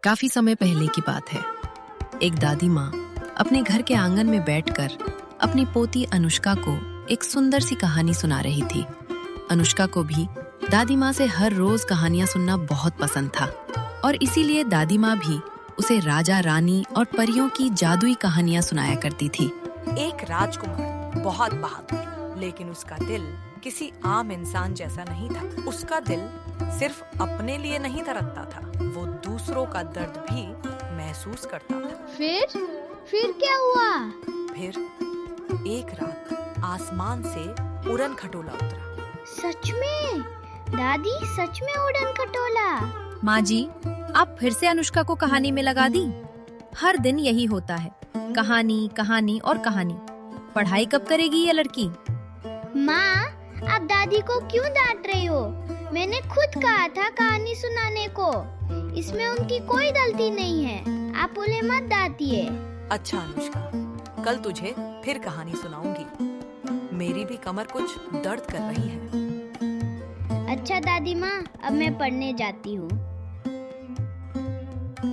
काफी समय पहले की बात है। एक दादी माँ अपने घर के आंगन में बैठकर अपनी पोती अनुष्का को एक सुंदर सी कहानी सुना रही थी। अनुष्का को भी दादी माँ से हर रोज कहानियां सुनना बहुत पसंद था और इसीलिए दादी माँ भी उसे राजा रानी और परियों की जादुई कहानियां सुनाया करती थी। एक राजकुमार बहुत बहादुर, लेकिन उसका दिल किसी आम इंसान जैसा नहीं था। उसका दिल सिर्फ अपने लिए नहीं धड़कता था, वो दूसरों का दर्द भी महसूस करता था। फिर क्या हुआ? फिर एक रात आसमान से उड़न खटोला उतरा। सच में? दादी, सच में उड़न खटोला? माँ जी, आप फिर से अनुष्का को कहानी में लगा दी। हर दिन यही होता है, कहानी कहानी और कहानी। पढ़ाई कब करेगी ये लड़की? माँ, आप दादी को क्यों डांट रही हो? मैंने खुद कहा था कहानी सुनाने को। इसमें उनकी कोई गलती नहीं है, आप उन्हें मत डांटिए। अच्छा अनुष्का, कल तुझे फिर कहानी सुनाऊंगी। मेरी भी कमर कुछ दर्द कर रही है। अच्छा दादी माँ, अब मैं पढ़ने जाती हूँ।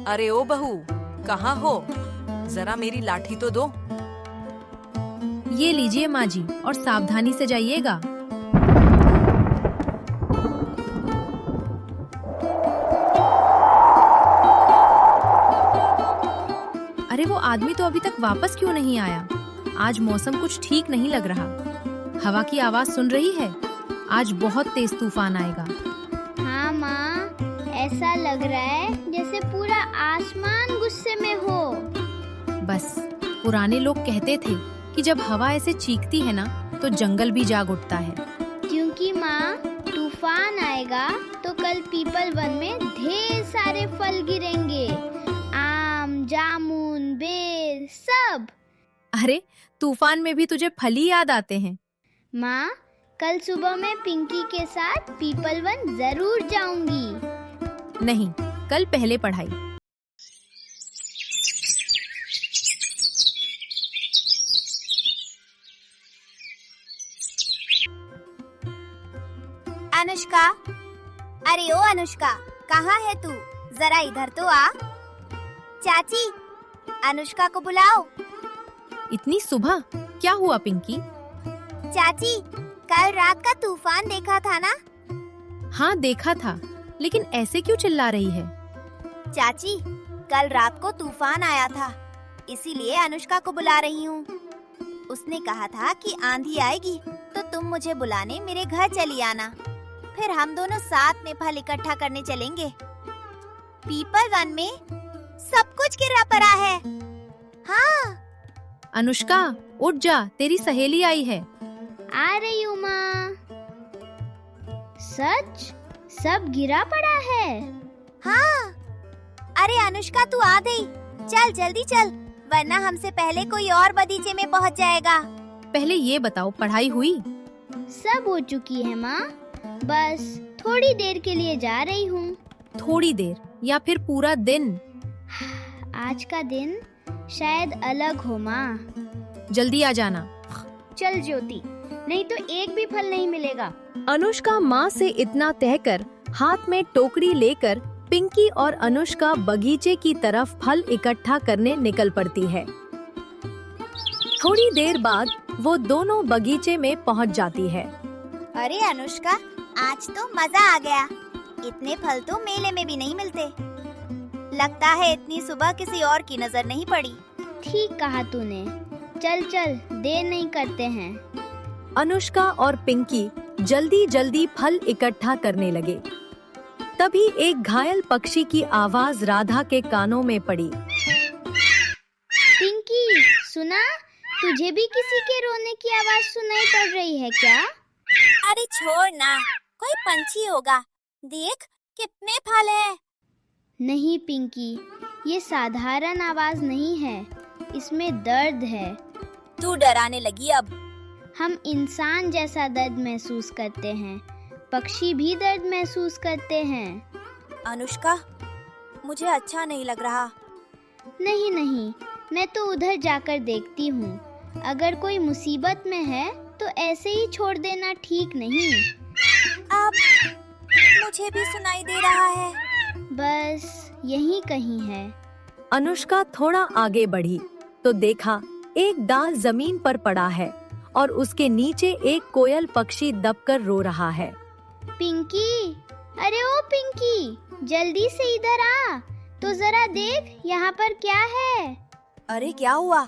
अरे ओ बहू, कहाँ हो? जरा मेरी लाठी तो दो। ये लीजिए माँ जी, और सावधानी से जाइएगा। अरे वो आदमी तो अभी तक वापस क्यों नहीं आया? आज मौसम कुछ ठीक नहीं लग रहा। हवा की आवाज सुन रही है? आज बहुत तेज तूफान आएगा। हाँ माँ, ऐसा लग रहा है जैसे पूरा आसमान गुस्से में हो। बस, पुराने लोग कहते थे कि जब हवा ऐसे चीखती है ना, तो जंगल भी जाग उठता है। क्योंकि माँ, तूफान आएगा तो कल पीपल वन में ढेर सारे फल गिरेंगे। आम, जामुन, बेर, सब। अरे, तूफान में भी तुझे फल ही याद आते हैं। माँ, कल सुबह मैं पिंकी के साथ पीपल वन जरूर जाऊंगी। नहीं, कल पहले पढ़ाई। अनुष्का, अरे ओ अनुष्का, कहाँ है तू? जरा इधर तो आ। चाची, अनुष्का को बुलाओ। इतनी सुबह क्या हुआ पिंकी? चाची, कल रात का तूफान देखा था ना? हाँ देखा था, लेकिन ऐसे क्यों चिल्ला रही है? चाची, कल रात को तूफान आया था, इसीलिए अनुष्का को बुला रही हूँ। उसने कहा था कि आंधी आएगी तो तुम मुझे बुलाने मेरे घर चली आना, फिर हम दोनों साथ में फल इकट्ठा करने चलेंगे। पीपल वन में सब कुछ गिरा पड़ा है। हाँ। अनुष्का, उठ जा, तेरी सहेली आई है। आ रही हूँ माँ। सच? सब गिरा पड़ा है? हाँ। अरे अनुष्का, तू आ गई। चल जल्दी चल, वरना हमसे पहले कोई और बगीचे में पहुँच जाएगा। पहले ये बताओ, पढ़ाई हुई? सब हो चुकी है माँ, बस थोड़ी देर के लिए जा रही हूँ। थोड़ी देर या फिर पूरा दिन? आज का दिन शायद अलग हो माँ। जल्दी आ जाना। चल ज्योति, नहीं तो एक भी फल नहीं मिलेगा। अनुष्का माँ से इतना कहकर हाथ में टोकरी लेकर पिंकी और अनुष्का बगीचे की तरफ फल इकट्ठा करने निकल पड़ती है। थोड़ी देर बाद वो दोनों बगीचे में पहुँच जाती है। अरे अनुष्का, आज तो मजा आ गया। इतने फल तो मेले में भी नहीं मिलते। लगता है इतनी सुबह किसी और की नजर नहीं पड़ी। ठीक कहा तूने। चल चल, देर नहीं करते हैं। अनुष्का और पिंकी जल्दी जल्दी फल इकट्ठा करने लगे। तभी एक घायल पक्षी की आवाज राधा के कानों में पड़ी। पिंकी, सुना? तुझे भी किसी के रोने की आवाज सुनाई पड़ रही है क्या? अरे छोड़ ना, कोई पंछी होगा। देख कितने फल हैं। नहीं पिंकी, ये साधारण आवाज नहीं है, इसमें दर्द है। तू डराने लगी अब। हम इंसान जैसा दर्द महसूस करते हैं, पक्षी भी दर्द महसूस करते हैं। अनुष्का, मुझे अच्छा नहीं लग रहा। नहीं नहीं, मैं तो उधर जाकर देखती हूँ। अगर कोई मुसीबत में है तो ऐसे ही छोड़ देना ठीक नहीं। अब मुझे भी सुनाई दे रहा है। बस यहीं कहीं है। अनुष्का थोड़ा आगे बढ़ी तो देखा एक डाल जमीन पर पड़ा है और उसके नीचे एक कोयल पक्षी दबकर रो रहा है। पिंकी, अरे ओ पिंकी, जल्दी से इधर आ तो जरा देख यहाँ पर क्या है। अरे क्या हुआ?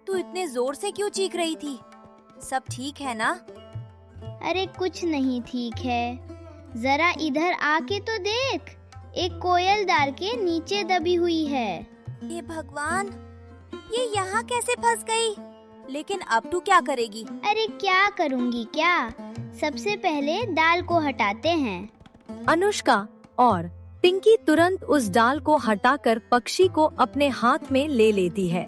तू इतने जोर से क्यों चीख रही थी? सब ठीक है ना? अरे कुछ नहीं ठीक है, जरा इधर आके तो देख, एक कोयल डाल के नीचे दबी हुई है। ये भगवान, ये यहाँ कैसे फंस गई? लेकिन अब तू क्या करेगी? अरे क्या करूँगी क्या, सबसे पहले डाल को हटाते हैं। अनुष्का और पिंकी तुरंत उस डाल को हटाकर पक्षी को अपने हाथ में ले लेती है।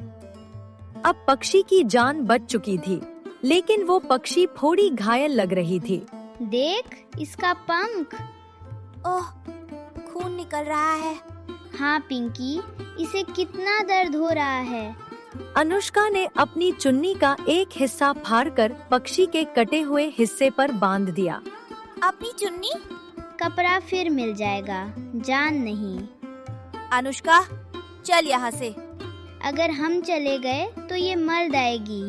अब पक्षी की जान बच चुकी थी, लेकिन वो पक्षी थोड़ी घायल लग रही थी। देख इसका पंख। ओह, खून निकल रहा है। हाँ पिंकी, इसे कितना दर्द हो रहा है। अनुष्का ने अपनी चुन्नी का एक हिस्सा फाड़कर पक्षी के कटे हुए हिस्से पर बांध दिया। अपनी चुन्नी? कपड़ा फिर मिल जाएगा, जान नहीं। अनुष्का, चल यहाँ से। अगर हम चले गए तो ये मर जाएगी।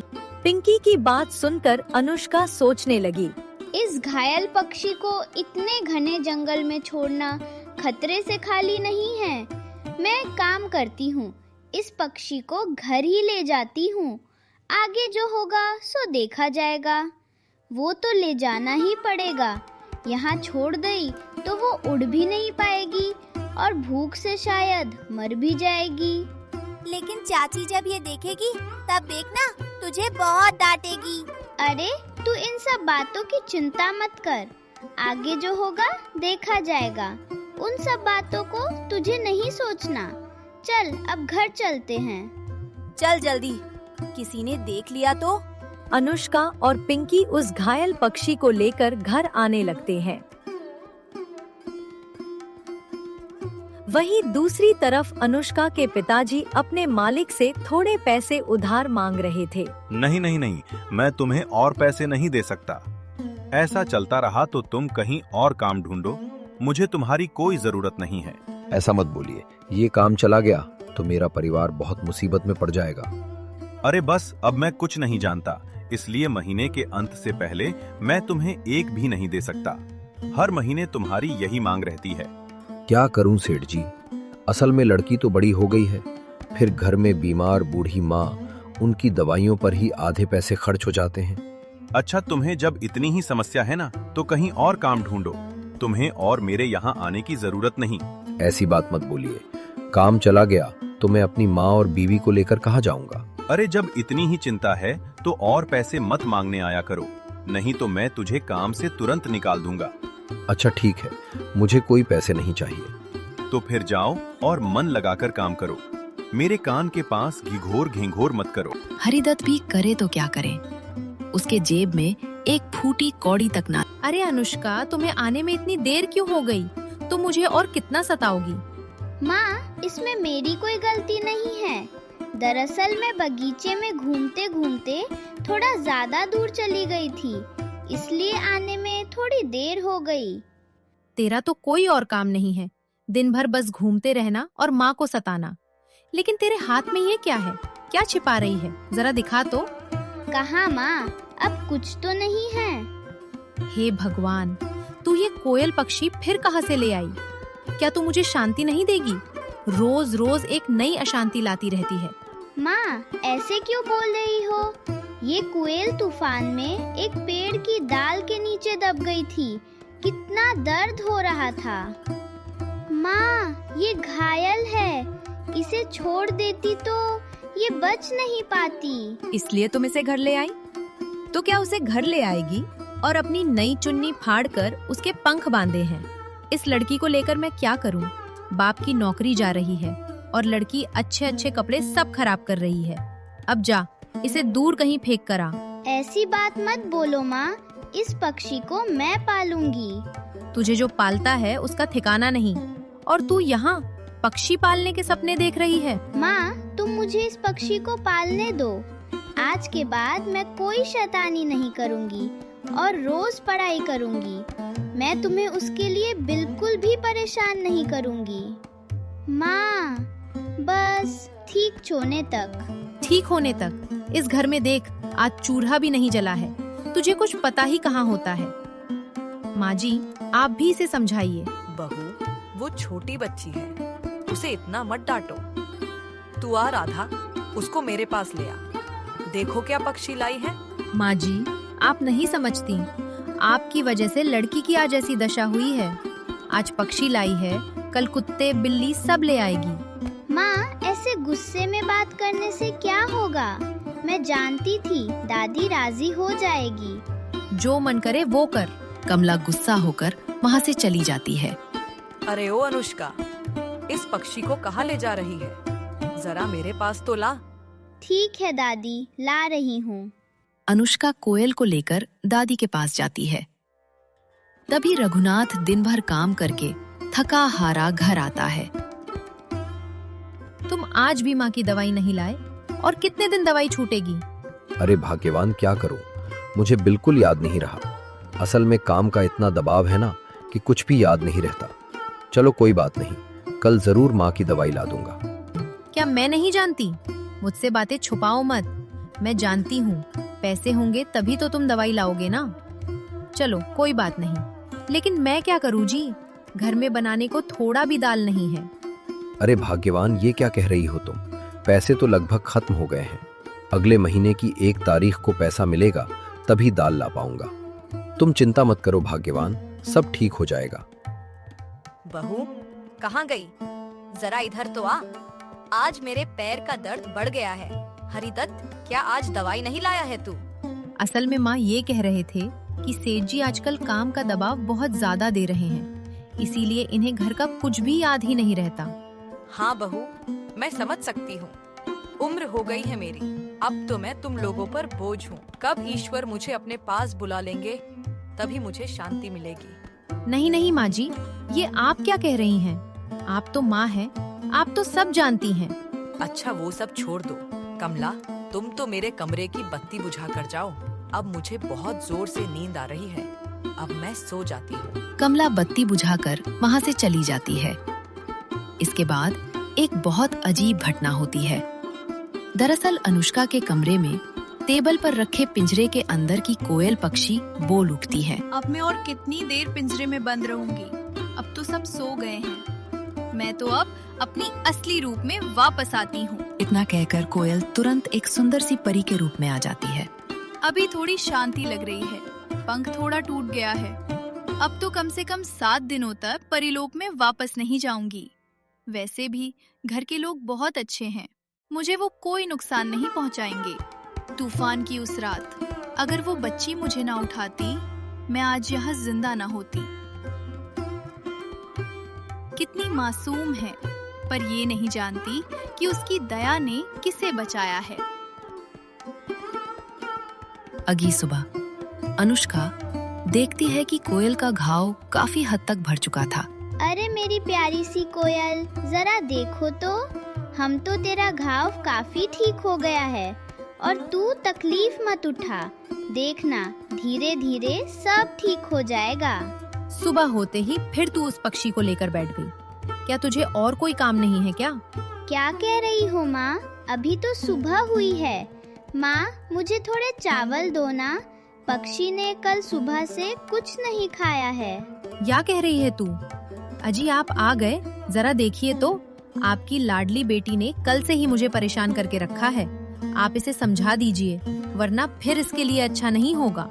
पिंकी की बात सुनकर अनुष्का सोचने लगी। इस घायल पक्षी को इतने घने जंगल में छोड़ना खतरे से खाली नहीं है। मैं एक काम करती हूँ, इस पक्षी को घर ही ले जाती हूँ। आगे जो होगा सो देखा जाएगा। वो तो ले जाना ही पड़ेगा। यहाँ छोड़ गई तो वो उड़ भी नहीं पाएगी और भूख से शायद मर भी जाएगी। लेकिन चाची जब ये देखेगी तब देखना, तुझे बहुत डांटेगी। अरे तू इन सब बातों की चिंता मत कर, आगे जो होगा देखा जाएगा। उन सब बातों को तुझे नहीं सोचना। चल अब घर चलते हैं। चल जल्दी, किसी ने देख लिया तो। अनुष्का और पिंकी उस घायल पक्षी को लेकर घर आने लगते हैं। वहीं दूसरी तरफ अनुष्का के पिताजी अपने मालिक से थोड़े पैसे उधार मांग रहे थे। नहीं नहीं नहीं, मैं तुम्हें और पैसे नहीं दे सकता। ऐसा चलता रहा तो तुम कहीं और काम ढूंढो, मुझे तुम्हारी कोई जरूरत नहीं है। ऐसा मत बोलिए, ये काम चला गया तो मेरा परिवार बहुत मुसीबत में पड़ जाएगा। अरे बस, अब मैं कुछ नहीं जानता, इसलिए महीने के अंत से पहले मैं तुम्हें एक भी नहीं दे सकता। हर महीने तुम्हारी यही मांग रहती है। क्या करूं सेठ जी, असल में लड़की तो बड़ी हो गई है, फिर घर में बीमार बूढ़ी माँ, उनकी दवाइयों पर ही आधे पैसे खर्च हो जाते हैं। अच्छा, तुम्हें जब इतनी ही समस्या है ना तो कहीं और काम ढूंढो, तुम्हें और मेरे यहाँ आने की जरूरत नहीं। ऐसी बात मत बोलिए, काम चला गया तो मैं अपनी माँ और बीवी को लेकर कहाँ जाऊंगा। अरे जब इतनी ही चिंता है तो और पैसे मत मांगने आया करो, नहीं तो मैं तुझे काम से तुरंत निकाल दूंगा। अच्छा ठीक है, मुझे कोई पैसे नहीं चाहिए। तो फिर जाओ और मन लगाकर काम करो, मेरे कान के पास घिघोर घिंघोर मत करो। हरिदत्त भी करे तो क्या करे, उसके जेब में एक फूटी कौड़ी तक ना। अरे अनुष्का, तुम्हें आने में इतनी देर क्यों हो गई? तुम मुझे और कितना सताओगी? माँ, इसमें मेरी कोई गलती नहीं है। दरअसल मैं बगीचे में घूमते घूमते थोड़ा ज्यादा दूर चली गई थी, इसलिए आने में थोड़ी देर हो गई। तेरा तो कोई और काम नहीं है, दिन भर बस घूमते रहना और माँ को सताना। लेकिन तेरे हाथ में ये क्या है? क्या छिपा रही है? जरा दिखा तो। कहाँ माँ, अब कुछ तो नहीं है। हे भगवान, तू ये कोयल पक्षी फिर कहाँ से ले आई? क्या तू मुझे शांति नहीं देगी? रोज रोज एक नई अशांति लाती रहती है। माँ, ऐसे क्यों बोल रही हो? ये कोयल तूफान में एक पेड़ की डाल के नीचे दब गई थी, कितना दर्द हो रहा था। माँ, ये घायल है, इसे छोड़ देती तो ये बच नहीं पाती। इसलिए तुम इसे घर ले आई? तो क्या उसे घर ले आएगी और अपनी नई चुन्नी फाड़कर उसके पंख बांधे हैं? इस लड़की को लेकर मैं क्या करूं? बाप की नौकरी जा रही है और लड़की अच्छे अच्छे कपड़े सब खराब कर रही है। अब जा, इसे दूर कहीं फेंक कर आ। ऐसी बात मत बोलो माँ, इस पक्षी को मैं पालूंगी। तुझे जो पालता है उसका ठिकाना नहीं, और तू यहाँ पक्षी पालने के सपने देख रही है। माँ, तुम मुझे इस पक्षी को पालने दो। आज के बाद मैं कोई शैतानी नहीं करूँगी और रोज पढ़ाई करूँगी। मैं तुम्हें उसके लिए बिल्कुल भी परेशान नहीं करूँगी। माँ, बस ठीक सोने तक। ठीक होने तक? इस घर में देख, आज चूल्हा भी नहीं जला है। तुझे कुछ पता ही कहाँ होता है। माँ जी, आप भी इसे समझाइए। बहू, वो छोटी बच्ची है, उसे इतना मत डांटो। तू आ राधा, उसको मेरे पास ले आ। देखो क्या पक्षी लाई है। माँ जी, आप नहीं समझती। आपकी वजह से लड़की की आज ऐसी दशा हुई है। आज पक्षी लाई है, कल कुत्ते बिल्ली सब ले आएगी। माँ, ऐसे गुस्से में बात करने से क्या होगा? मैं जानती थी दादी राजी हो जाएगी। जो मन करे वो कर। कमला गुस्सा होकर वहाँ से चली जाती है। अरे ओ अनुष्का, इस पक्षी को कहाँ ले जा रही है? जरा मेरे पास तो ला। ठीक है दादी, ला रही हूँ। अनुष्का कोयल को लेकर दादी के पास जाती है। तभी रघुनाथ दिन भर काम करके थका हारा घर आता है। तुम आज भी माँ की दवाई नहीं लाए? और कितने दिन दवाई छूटेगी? अरे भाग्यवान, क्या करूं, मुझे बिल्कुल याद नहीं रहा। असल में काम का इतना दबाव है ना कि कुछ भी याद नहीं रहता। चलो कोई बात नहीं, कल जरूर माँ की दवाई ला दूंगा। क्या मैं नहीं जानती? मुझसे बातें छुपाओ मत। मैं जानती हूँ, पैसे होंगे तभी तो तुम दवाई लाओगे ना। चलो कोई बात नहीं, लेकिन मैं क्या करूँ जी? घर में बनाने को थोड़ा भी दाल नहीं है। अरे भाग्यवान, ये क्या कह रही हो तुम? पैसे तो लगभग खत्म हो गए हैं। अगले महीने की 1 तारीख को पैसा मिलेगा, तभी दाल ला पाऊंगा। तुम चिंता मत करो भाग्यवान, सब ठीक हो जाएगा। बहू, कहाँ गई? जरा इधर तो आ। आज मेरे पैर का दर्द बढ़ गया है। हरिदत्त, क्या आज दवाई नहीं लाया है तू? असल में माँ ये कह रहे थे कि सेठ जी आजकल काम का दबाव बहुत ज्यादा दे रहे हैं, इसीलिए इन्हें घर का कुछ भी याद ही नहीं रहता। हाँ बहू, मैं समझ सकती हूँ। उम्र हो गई है मेरी, अब तो मैं तुम लोगों पर बोझ हूँ। कब ईश्वर मुझे अपने पास बुला लेंगे, तभी मुझे शांति मिलेगी। नहीं नहीं माँ जी, ये आप क्या कह रही हैं? आप तो माँ हैं, आप तो सब जानती हैं। अच्छा वो सब छोड़ दो। कमला, तुम तो मेरे कमरे की बत्ती बुझा कर जाओ। अब मुझे बहुत जोर से नींद आ रही है, अब मैं सो जाती हूँ। कमला बत्ती बुझाकर वहाँ से चली जाती है। इसके बाद एक बहुत अजीब घटना होती है। दरअसल अनुष्का के कमरे में टेबल पर रखे पिंजरे के अंदर की कोयल पक्षी बोल उठती है। अब मैं और कितनी देर पिंजरे में बंद रहूंगी? अब तो सब सो गए हैं। मैं तो अब अपनी असली रूप में वापस आती हूँ। इतना कहकर कोयल तुरंत एक सुंदर सी परी के रूप में आ जाती है। अभी थोड़ी शांति लग रही है, पंख थोड़ा टूट गया है। अब तो कम से कम 7 दिनों तक परीलोक में वापस नहीं जाऊंगी। वैसे भी घर के लोग बहुत अच्छे हैं, मुझे वो कोई नुकसान नहीं पहुंचाएंगे। तूफान की उस रात अगर वो बच्ची मुझे ना उठाती, मैं आज यहाँ जिंदा ना होती। कितनी मासूम है, पर ये नहीं जानती कि उसकी दया ने किसे बचाया है। अगली सुबह अनुष्का देखती है कि कोयल का घाव काफी हद तक भर चुका था। अरे मेरी प्यारी सी कोयल, जरा देखो तो, हम तो तेरा घाव काफी ठीक हो गया है और तू तकलीफ मत उठा। देखना, धीरे धीरे सब ठीक हो जाएगा। सुबह होते ही फिर तू उस पक्षी को लेकर बैठ गई। क्या तुझे और कोई काम नहीं है क्या? क्या कह रही हो माँ? अभी तो सुबह हुई है। माँ, मुझे थोड़े चावल दो ना। पक्षी ने कल सुबह से कुछ नहीं खाया है। क्या कह रही है तू? अजी आप आ गए, जरा देखिए तो, आपकी लाडली बेटी ने कल से ही मुझे परेशान करके रखा है। आप इसे समझा दीजिए, वरना फिर इसके लिए अच्छा नहीं होगा।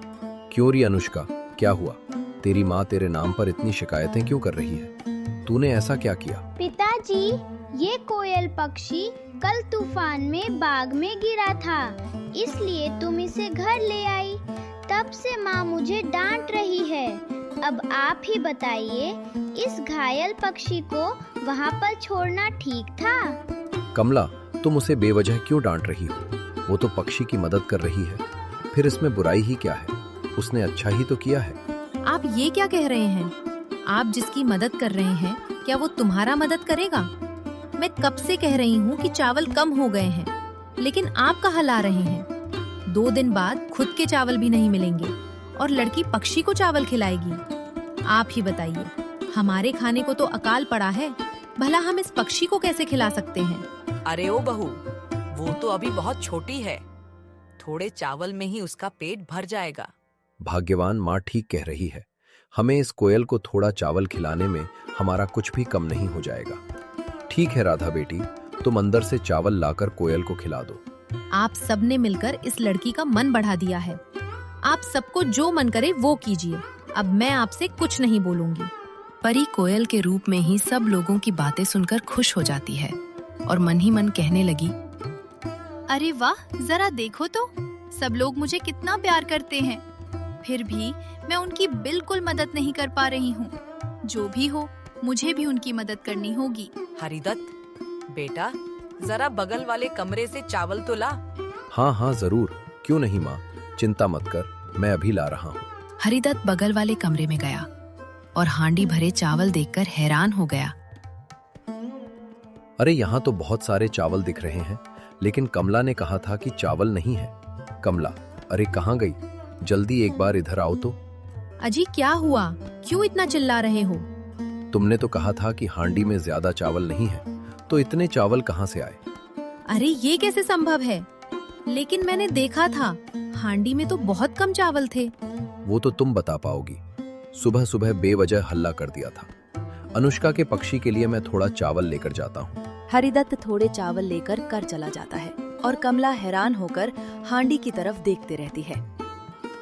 क्यों री अनुष्का, क्या हुआ? तेरी माँ तेरे नाम पर इतनी शिकायतें क्यों कर रही है? तूने ऐसा क्या किया? पिताजी, ये कोयल पक्षी कल तूफान में बाग में गिरा था, इसलिए तुम इसे घर ले आई। तब से माँ मुझे डांट रही है। अब आप ही बताइए, इस घायल पक्षी को वहाँ पर छोड़ना ठीक था? कमला, तुम उसे बेवजह क्यों डांट रही हो? वो तो पक्षी की मदद कर रही है, फिर इसमें बुराई ही क्या है? उसने अच्छा ही तो किया है। आप ये क्या कह रहे हैं? आप जिसकी मदद कर रहे हैं, क्या वो तुम्हारा मदद करेगा? मैं कब से कह रही हूँ कि चावल कम हो गए हैं, लेकिन आप कहाँ ला रहे हैं? 2 दिन बाद खुद के चावल भी नहीं मिलेंगे और लड़की पक्षी को चावल खिलाएगी। आप ही बताइए, हमारे खाने को तो अकाल पड़ा है, भला हम इस पक्षी को कैसे खिला सकते हैं? अरे ओ बहू, वो तो अभी बहुत छोटी है, थोड़े चावल में ही उसका पेट भर जाएगा। भाग्यवान माँ ठीक कह रही है। हमें इस कोयल को थोड़ा चावल खिलाने में हमारा कुछ भी कम नहीं हो जाएगा। ठीक है राधा बेटी, तुम अंदर से चावल लाकर कोयल को खिला दो। आप सबने मिलकर इस लड़की का मन बढ़ा दिया है। आप सबको जो मन करे वो कीजिए। अब मैं आपसे कुछ नहीं बोलूंगी। परी कोयल के रूप में ही सब लोगों की बातें सुनकर खुश हो जाती है और मन ही मन कहने लगी, अरे वाह, जरा देखो तो, सब लोग मुझे कितना प्यार करते हैं, फिर भी मैं उनकी बिल्कुल मदद नहीं कर पा रही हूँ। जो भी हो, मुझे भी उनकी मदद करनी होगी। हरिदत्त बेटा, जरा बगल वाले कमरे से चावल तो ला। हाँ हाँ जरूर, क्यों नहीं माँ, चिंता मत कर, मैं अभी ला रहा हूँ। हरिदत्त बगल वाले कमरे में गया और हांडी भरे चावल देखकर हैरान हो गया। अरे यहाँ तो बहुत सारे चावल दिख रहे हैं, लेकिन कमला ने कहा था कि चावल नहीं है। कमला, अरे कहाँ गई? जल्दी एक बार इधर आओ तो। अजी क्या हुआ? क्यों इतना चिल्ला रहे हो? तुमने तो कहा था कि हांडी में ज्यादा चावल नहीं है, तो इतने चावल कहाँ से आए? अरे ये कैसे संभव है? लेकिन मैंने देखा था, हांडी में तो बहुत कम चावल थे। वो तो तुम बता पाओगी। सुबह सुबह बेवजह हल्ला कर दिया था। अनुष्का के पक्षी के लिए मैं थोड़ा चावल लेकर जाता हूँ। हरिदत्त थोड़े चावल लेकर कर चला जाता है और कमला हैरान होकर हांडी की तरफ देखते रहती है।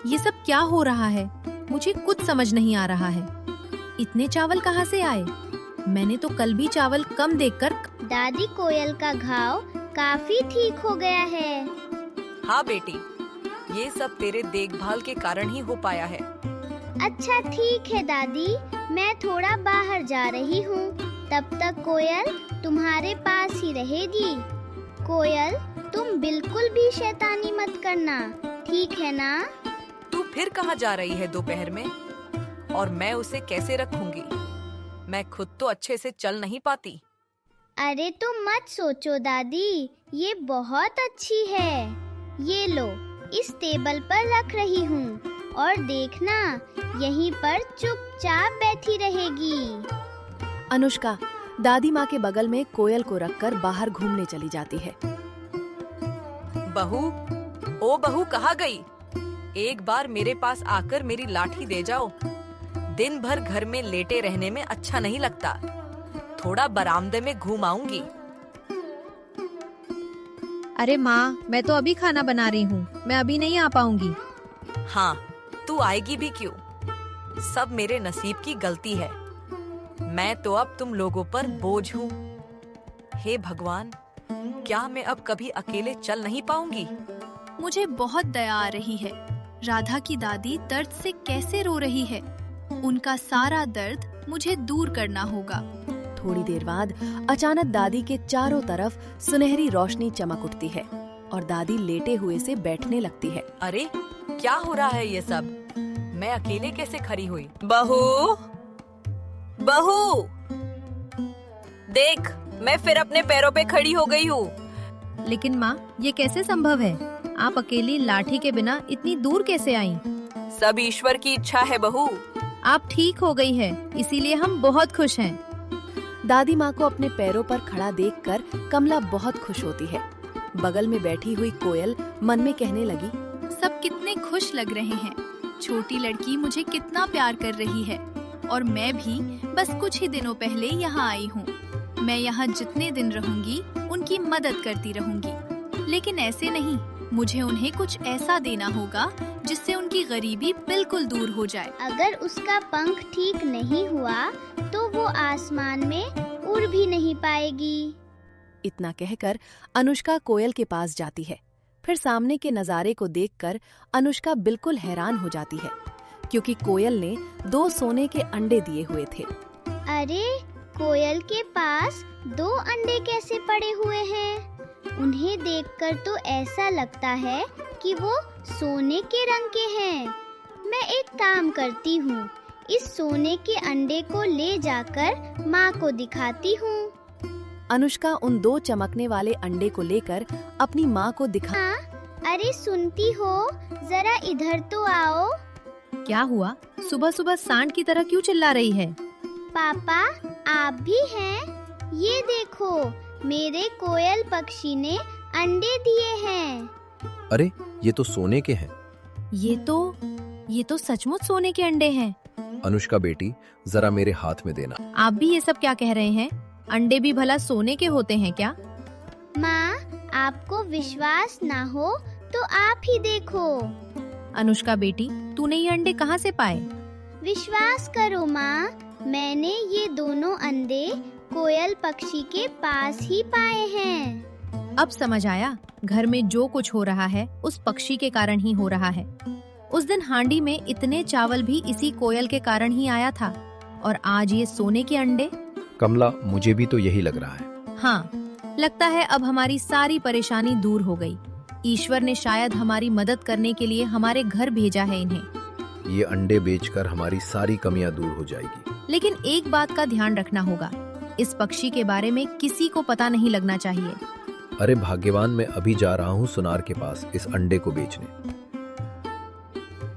ये सब क्या हो रहा है? मुझे कुछ समझ नहीं आ रहा है। इतने चावल कहाँ से आए? मैंने तो कल भी चावल कम देखकर। दादी, कोयल का घाव काफी ठीक हो गया है। हाँ बेटी, ये सब तेरे देखभाल के कारण ही हो पाया है। अच्छा ठीक है दादी, मैं थोड़ा बाहर जा रही हूँ, तब तक कोयल तुम्हारे पास ही रहेगी। कोयल, तुम बिल्कुल भी शैतानी मत करना, ठीक है ना? तू फिर कहाँ जा रही है दोपहर में? और मैं उसे कैसे रखूंगी? मैं खुद तो अच्छे से चल नहीं पाती। अरे तुम मत सोचो दादी, ये बहुत अच्छी है। ये लो, इस टेबल पर रख रही हूँ और देखना, यहीं पर चुपचाप बैठी रहेगी। अनुष्का दादी माँ के बगल में कोयल को रखकर बाहर घूमने चली जाती है। बहू, ओ बहू, कहाँ गई? एक बार मेरे पास आकर मेरी लाठी दे जाओ। दिन भर घर में लेटे रहने में अच्छा नहीं लगता, थोड़ा बरामदे में घूम आऊंगी। अरे माँ, मैं तो अभी खाना बना रही हूँ, मैं अभी नहीं आ पाऊंगी। हाँ, तू आएगी भी क्यों? सब मेरे नसीब की गलती है। मैं तो अब तुम लोगों पर बोझ हूँ। हे भगवान, क्या मैं अब कभी अकेले चल नहीं पाऊंगी? मुझे बहुत दया आ रही है। राधा की दादी दर्द से कैसे रो रही है। उनका सारा दर्द मुझे दूर करना होगा। थोड़ी देर बाद अचानक दादी के चारों तरफ सुनहरी रोशनी चमक उठती है और दादी लेटे हुए से बैठने लगती है। अरे क्या हो रहा है ये सब? मैं अकेले कैसे खड़ी हुई? बहू, बहू, देख, मैं फिर अपने पैरों पे खड़ी हो गई हूँ। लेकिन माँ, ये कैसे संभव है? आप अकेली लाठी के बिना इतनी दूर कैसे आईं? सब ईश्वर की इच्छा है बहू। आप ठीक हो गई है, इसीलिए हम बहुत खुश हैं। दादी माँ को अपने पैरों पर खड़ा देखकर कमला बहुत खुश होती है। बगल में बैठी हुई कोयल मन में कहने लगी, सब कितने खुश लग रहे हैं। छोटी लड़की मुझे कितना प्यार कर रही है और मैं भी बस कुछ ही दिनों पहले यहाँ आई हूँ। मैं यहाँ जितने दिन रहूंगी उनकी मदद करती रहूंगी, लेकिन ऐसे नहीं, मुझे उन्हें कुछ ऐसा देना होगा जिससे उनकी गरीबी बिल्कुल दूर हो जाए। अगर उसका पंख ठीक नहीं हुआ तो वो आसमान में उड़ भी नहीं पाएगी। इतना कहकर अनुष्का कोयल के पास जाती है। फिर सामने के नजारे को देखकर अनुष्का बिल्कुल हैरान हो जाती है, क्योंकि कोयल ने 2 सोने के अंडे दिए हुए थे। अरे, कोयल के पास 2 अंडे कैसे पड़े हुए हैं? उन्हें देखकर तो ऐसा लगता है कि वो सोने के रंग के हैं। मैं एक काम करती हूँ, इस सोने के अंडे को ले जाकर माँ को दिखाती हूँ। अनुष्का उन 2 चमकने वाले अंडे को लेकर अपनी माँ को दिखा। अरे सुनती हो, जरा इधर तो आओ। क्या हुआ? सुबह सुबह सांड की तरह क्यों चिल्ला रही है? पापा, आप भी हैं? ये देखो, मेरे कोयल पक्षी ने अंडे दिए हैं। अरे ये तो सोने के हैं। ये तो सचमुच सोने के अंडे हैं। अनुष्का बेटी, जरा मेरे हाथ में देना। आप भी ये सब क्या कह रहे हैं? अंडे भी भला सोने के होते हैं क्या? माँ, आपको विश्वास ना हो तो आप ही देखो। अनुष्का बेटी, तूने ये अंडे कहाँ से पाए? विश्वास करो माँ, मैंने ये दोनों अंडे कोयल पक्षी के पास ही पाए हैं। अब समझ आया, घर में जो कुछ हो रहा है उस पक्षी के कारण ही हो रहा है। उस दिन हांडी में इतने चावल भी इसी कोयल के कारण ही आया था, और आज ये सोने के अंडे। कमला, मुझे भी तो यही लग रहा है। हाँ, लगता है अब हमारी सारी परेशानी दूर हो गई। ईश्वर ने शायद हमारी मदद करने के लिए हमारे घर भेजा है इन्हें। ये अंडे बेचकर हमारी सारी कमियां दूर हो जाएगी। लेकिन एक बात का ध्यान रखना होगा, इस पक्षी के बारे में किसी को पता नहीं लगना चाहिए। अरे भाग्यवान, मैं अभी जा रहा हूँ सुनार के पास इस अंडे को बेचने।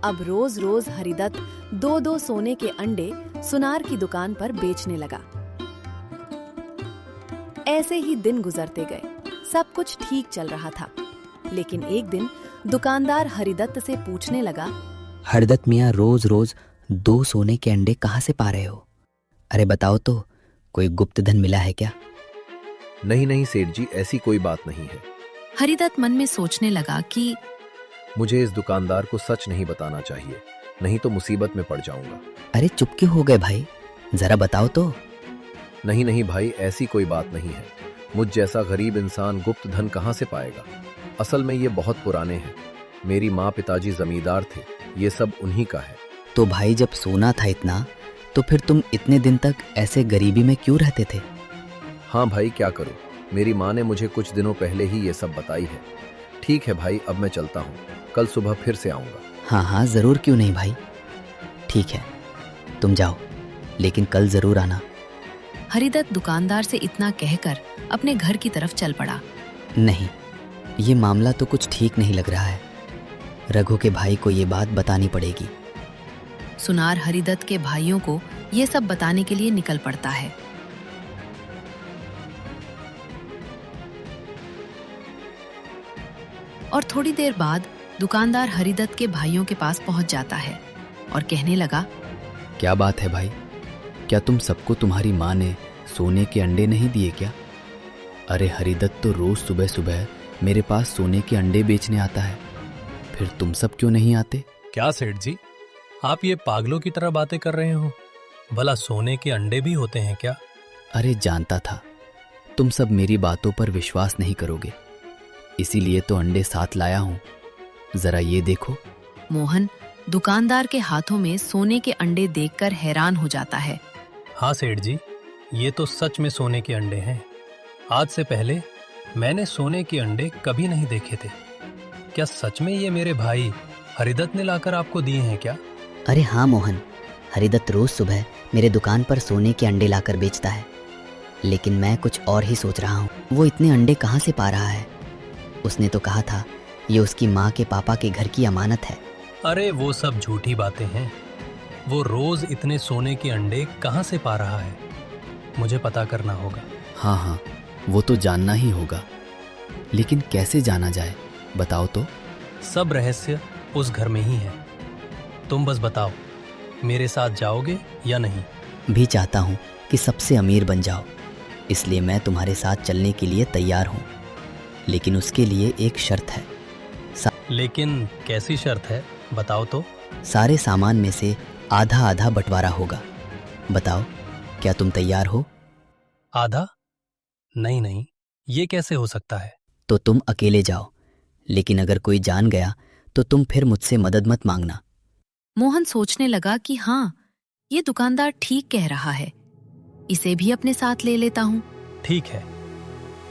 अब रोज रोज हरिदत्त 2-2 सोने के अंडे सुनार की दुकान पर बेचने लगा। ऐसे ही दिन गुजरते गए, सब कुछ ठीक चल रहा था। लेकिन एक दिन दुकानदार हरिदत्त से पूछने लगा, हरदत्त मियाँ, रोज रोज 2 सोने के अंडे कहाँ से पा रहे हो? अरे बताओ तो, कोई गुप्त धन मिला है क्या? नहीं नहीं सेठ जी, ऐसी कोई बात नहीं है। हरिदत्त मन में सोचने लगा कि मुझे इस दुकानदार को सच नहीं बताना चाहिए, नहीं तो मुसीबत में पड़ जाऊंगा। अरे चुप क्यों हो गए भाई, जरा बताओ तो। नहीं नहीं भाई, ऐसी कोई बात नहीं है। मुझ जैसा गरीब इंसान गुप्त धन कहाँ से पाएगा? असल में ये बहुत पुराने हैं। मेरी माँ पिताजी जमींदार थे, ये सब उन्हीं का है। तो भाई, जब सोना था इतना, तो फिर तुम इतने दिन तक ऐसे गरीबी में क्यों रहते थे? हाँ भाई, क्या करूं, मेरी माँ ने मुझे कुछ दिनों पहले ही ये सब बताई है। ठीक है भाई, अब मैं चलता हूँ, कल सुबह फिर से आऊंगा। हाँ हाँ, जरूर, क्यों नहीं भाई। ठीक है, तुम जाओ, लेकिन कल जरूर आना। हरिदत्त दुकानदार से इतना कहकर अपने घर की तरफ चल पड़ा। नहीं, ये मामला तो कुछ ठीक नहीं लग रहा है। रघु के भाई को ये बात बतानी पड़ेगी। सुनार हरिदत्त के भाइयों को ये सब बताने के लिए निकल पड़ता है। और थोड़ी देर बाद दुकानदार हरिदत्त के भाइयों के पास पहुंच जाता है और कहने लगा, क्या बात है भाई, क्या तुम सबको तुम्हारी माँ ने सोने के अंडे नहीं दिए क्या? अरे हरिदत्त तो रोज सुबह सुबह मेरे पास सोने के अंडे बेचने आता है, फिर तुम सब क्यों नहीं आते? क्या सेठ जी, आप ये पागलों की तरह बातें कर रहे हो? भला सोने के अंडे भी होते हैं क्या? अरे जानता था तुम सब मेरी बातों पर विश्वास नहीं करोगे, इसीलिए तो अंडे साथ लाया हूँ। जरा ये देखो। मोहन दुकानदार के हाथों में सोने के अंडे देखकर हैरान हो जाता है। हाँ सेठ जी, ये तो सच में सोने के अंडे हैं। आज से पहले मैंने सोने के अंडे कभी नहीं देखे थे। क्या सच में ये मेरे भाई हरिदत्त ने लाकर आपको दिए हैं क्या? अरे हाँ मोहन, हरिदत्त रोज सुबह मेरे दुकान पर सोने के अंडे लाकर बेचता है, लेकिन मैं कुछ और ही सोच रहा हूँ। वो इतने अंडे कहाँ से पा रहा है? उसने तो कहा था ये उसकी माँ के पापा के घर की अमानत है। अरे वो सब झूठी बातें हैं। वो रोज इतने सोने के अंडे कहाँ से पा रहा है, मुझे पता करना होगा। हाँ हाँ, वो तो जानना ही होगा, लेकिन कैसे जाना जाए, बताओ तो। सब रहस्य उस घर में ही है। तुम बस बताओ, मेरे साथ जाओगे या नहीं? भी चाहता हूँ कि सबसे अमीर बन जाओ, इसलिए मैं तुम्हारे साथ चलने के लिए तैयार हूँ, लेकिन उसके लिए एक शर्त है। लेकिन कैसी शर्त है, बताओ तो। सारे सामान में से आधा आधा बंटवारा होगा। बताओ, क्या तुम तैयार हो? आधा? नहीं नहीं, ये कैसे हो सकता है? तो तुम अकेले जाओ, लेकिन अगर कोई जान गया तो तुम फिर मुझसे मदद मत मांगना। मोहन सोचने लगा कि हाँ, ये दुकानदार ठीक कह रहा है, इसे भी अपने साथ ले लेता हूँ। ठीक है,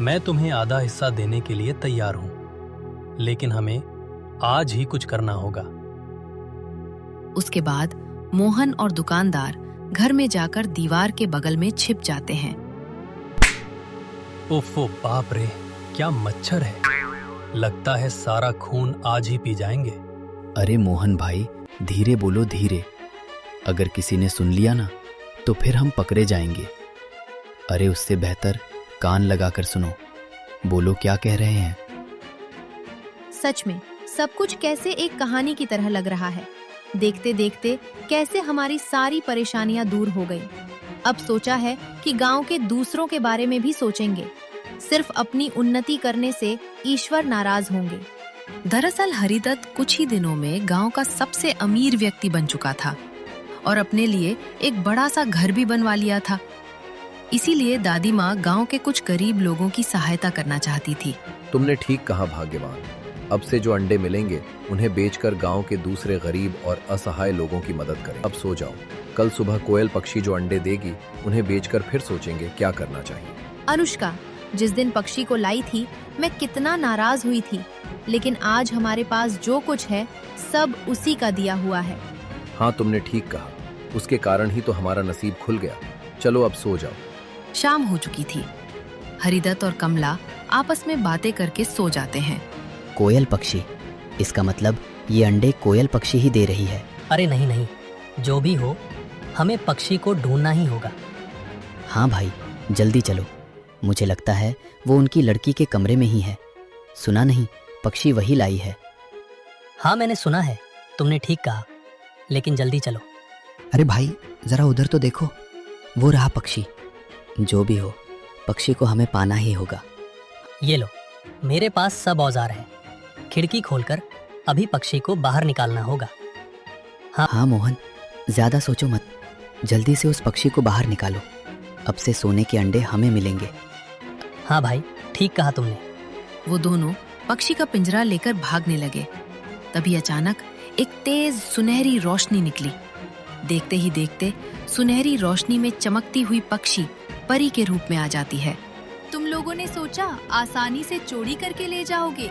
मैं तुम्हें आधा हिस्सा देने के लिए तैयार हूँ, लेकिन हमें आज ही कुछ करना होगा। उसके बाद मोहन और दुकानदार घर में जाकर दीवार के बगल में छिप जाते हैं। ओफो बाप रे, क्या मच्छर है! लगता है सारा खून आज ही पी जाएंगे। अरे मोहन भाई, धीरे बोलो, धीरे। अगर किसी ने सुन लिया ना तो फिर हम पकड़े जाएंगे। अरे उससे बेहतर कान लगाकर सुनो, बोलो क्या कह रहे हैं। सच में सब कुछ कैसे एक कहानी की तरह लग रहा है। देखते देखते कैसे हमारी सारी परेशानियां दूर हो गई। अब सोचा है कि गांव के दूसरों के बारे में भी सोचेंगे। सिर्फ अपनी उन्नति करने से ईश्वर नाराज होंगे। दरअसल हरिदत्त कुछ ही दिनों में गांव का सबसे अमीर व्यक्ति बन चुका था और अपने लिए एक बड़ा सा घर भी बनवा लिया था। इसीलिए दादी माँ गांव के कुछ गरीब लोगों की सहायता करना चाहती थी। तुमने ठीक कहा भाग्यवान। अब से जो अंडे मिलेंगे उन्हें बेचकर गांव के दूसरे गरीब और असहाय लोगों की मदद करें। अब सो जाओ, कल सुबह कोयल पक्षी जो अंडे देगी उन्हें बेचकर फिर सोचेंगे क्या करना चाहिए। अनुष्का, जिस दिन पक्षी को लाई थी मैं कितना नाराज हुई थी, लेकिन आज हमारे पास जो कुछ है सब उसी का दिया हुआ है। हाँ तुमने ठीक कहा, उसके कारण ही तो हमारा नसीब खुल गया। चलो अब सो जाओ। शाम हो चुकी थी। हरिदत्त और कमला आपस में बातें करके सो जाते हैं। कोयल पक्षी, इसका मतलब ये अंडे कोयल पक्षी ही दे रही है। अरे नहीं नहीं, जो भी हो हमें पक्षी को ढूंढना ही होगा। हाँ भाई, जल्दी चलो। मुझे लगता है वो उनकी लड़की के कमरे में ही है। सुना नहीं, पक्षी वही लाई है। हाँ मैंने सुना है, तुमने ठीक कहा, लेकिन जल्दी चलो। अरे भाई जरा उधर तो देखो, वो रहा पक्षी। जो भी हो, पक्षी को हमें पाना ही होगा। ये लो, मेरे पास सब औजार हैं। खिड़की खोलकर अभी पक्षी को बाहर निकालना होगा। हाँ मोहन, ज्यादा सोचो मत, जल्दी से उस पक्षी को बाहर निकालो। अब से सोने के अंडे हमें मिलेंगे। हाँ भाई, ठीक कहा तुमने। वो दोनों पक्षी का पिंजरा लेकर भागने लगे। तभी अचानक एक तेज सुनहरी रोशनी निकली। देखते ही देखते सुनहरी रोशनी में चमकती हुई पक्षी परी के रूप में आ जाती है। तुम लोगों ने सोचा आसानी से चोरी करके ले जाओगे।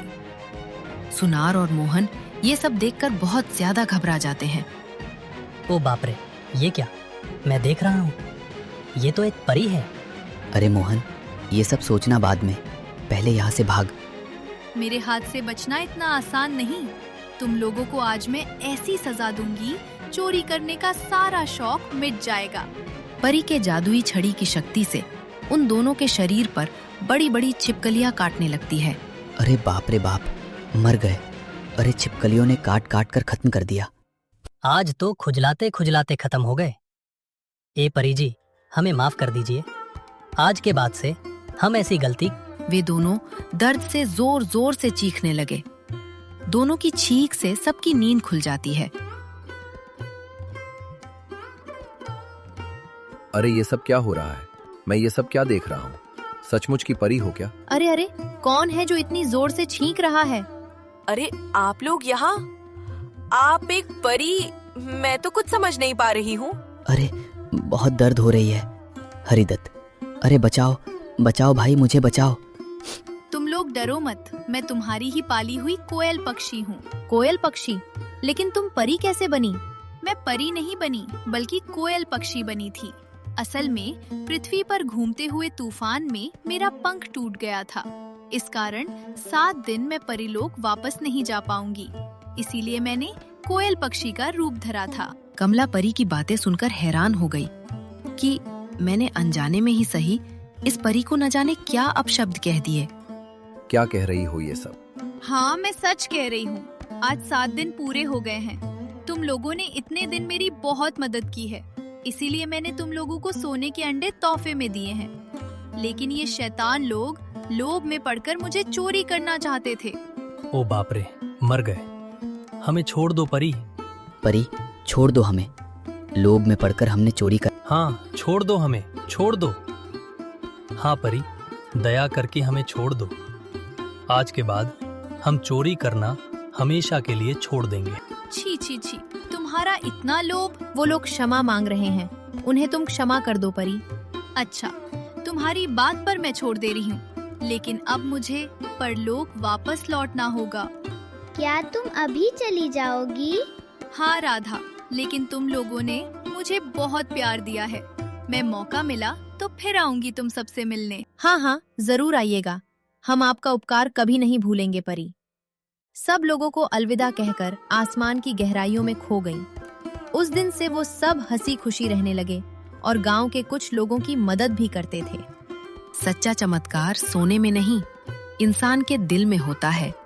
सुनार और मोहन ये सब देखकर बहुत ज्यादा घबरा जाते हैं। ओ बाप रे, ये क्या मैं देख रहा हूँ? ये तो एक परी है। अरे मोहन, ये सब सोचना बाद में, पहले यहाँ से भाग। मेरे हाथ से बचना इतना आसान नहीं। तुम लोगों को आज मैं ऐसी सजा दूंगी, चोरी करने का सारा शौक मिट जाएगा। परी के जादुई छड़ी की शक्ति से उन दोनों के शरीर पर बड़ी बड़ी छिपकलियां काटने लगती है। अरे बाप रे बाप, मर गए। अरे छिपकलियों ने काट काट कर खत्म कर दिया। आज तो खुजलाते खुजलाते खत्म हो गए। ए परी जी, हमें माफ कर दीजिए। आज के बाद से हम ऐसी गलती। वे दोनों दर्द से जोर जोर से चीखने लगे। दोनों की चीख से सबकी नींद खुल जाती है। अरे ये सब क्या हो रहा है? मैं ये सब क्या देख रहा हूँ? सचमुच की परी हो क्या? अरे अरे, कौन है जो इतनी जोर से छींक रहा है? अरे आप लोग यहाँ? आप एक परी? मैं तो कुछ समझ नहीं पा रही हूँ। अरे बहुत दर्द हो रही है। हरिदत्त, अरे बचाओ बचाओ भाई, मुझे बचाओ। तुम लोग डरो मत, मैं तुम्हारी ही पाली हुई कोयल पक्षी हूँ। कोयल पक्षी? लेकिन तुम परी कैसे बनी? मैं परी नहीं बनी, बल्कि कोयल पक्षी बनी थी। असल में पृथ्वी पर घूमते हुए तूफान में मेरा पंख टूट गया था। इस कारण 7 दिन मैं परीलोक वापस नहीं जा पाऊंगी। इसीलिए मैंने कोयल पक्षी का रूप धरा था। कमला परी की बातें सुनकर हैरान हो गई कि मैंने अनजाने में ही सही इस परी को न जाने क्या अपशब्द कह दिए। क्या कह रही हो ये सब? हाँ मैं सच कह रही हूँ। आज 7 दिन पूरे हो गए हैं। तुम लोगों ने इतने दिन मेरी बहुत मदद की है, इसीलिए मैंने तुम लोगों को सोने के अंडे तोहफे में दिए हैं। लेकिन ये शैतान लोग लोभ में पड़कर मुझे चोरी करना चाहते थे। ओ बाप रे, मर गए। हमें छोड़ दो परी। परी, छोड़ दो हमें। लोभ में पड़कर हमने चोरी कर। हाँ, छोड़ दो हमें, छोड़ दो। हाँ परी, दया करके हमें छोड़ दो। आज के बाद हम चोरी करना हमेशा के लिए छोड़ देंगे। छी छी छी, तुम्हारा इतना लोभ। वो लोग क्षमा मांग रहे हैं, उन्हें तुम क्षमा कर दो परी। अच्छा, तुम्हारी बात पर मैं छोड़ दे रही हूँ, लेकिन अब मुझे परलोक वापस लौटना होगा। क्या तुम अभी चली जाओगी? हाँ राधा, लेकिन तुम लोगों ने मुझे बहुत प्यार दिया है। मैं मौका मिला तो फिर आऊंगी तुम सबसे मिलने। हाँ हाँ, जरूर आइएगा। हम आपका उपकार कभी नहीं भूलेंगे परी। सब लोगों को अलविदा कहकर आसमान की गहराइयों में खो गईं। उस दिन से वो सब हंसी खुशी रहने लगे और गांव के कुछ लोगों की मदद भी करते थे। सच्चा चमत्कार सोने में नहीं, इंसान के दिल में होता है।